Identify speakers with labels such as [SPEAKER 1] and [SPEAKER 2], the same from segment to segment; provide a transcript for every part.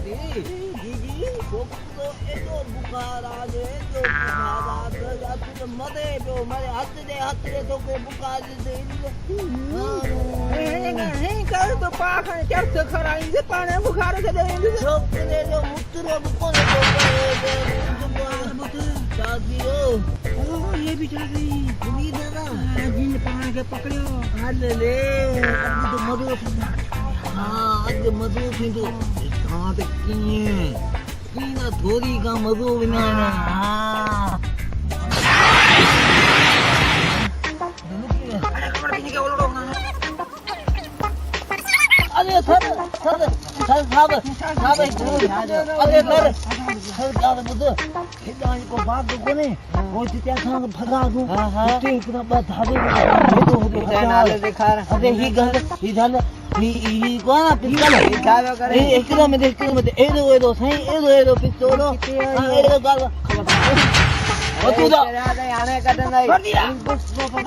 [SPEAKER 1] जी छोकिरो एॾो बुखार आहे एॾो बुखार आहे त मरे पियो मरे हथ ॾे तोखे बुखार कर तो पाख चर्च खराईंदे पाणे बुखार खे ॾेईंदे छोकिरे जो मुतरो बि कोन्हे शादी ये भी चल गई उम्मीद है ना जी पाण खे पकड़ियो हल ले अॼु तो मज़ो थींदो हाँ अॼु मज़ो थींदो तव्हां त कीअं न थोरी खां मज़ो विना हाँ अरे सर साहब अरे सर यार ॿुध हेॾा को बात कोन्हे वो जिते असां भगा दूं उते हिकिड़ा ॿ धाबे हेॾो नाले ॾेखार अरे ही ॻाल्हि ही कोन पिस्तौल ही छा करे हिकिड़ो में एॾो साईं एॾो पिस्तौल एॾो ॻाल्हि वधूला हाणे कढंदा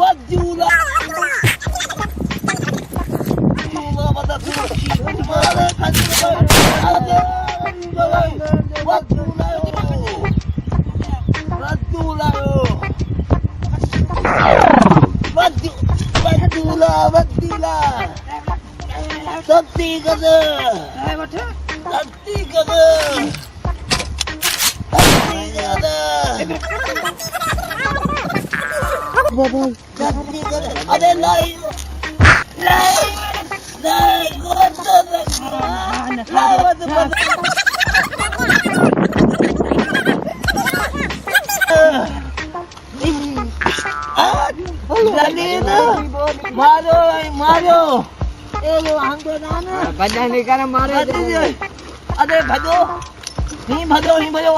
[SPEAKER 1] वधूला अरे नहीं मारो भॼा निकाल मारे अरे भॼो ही भॼो भॼो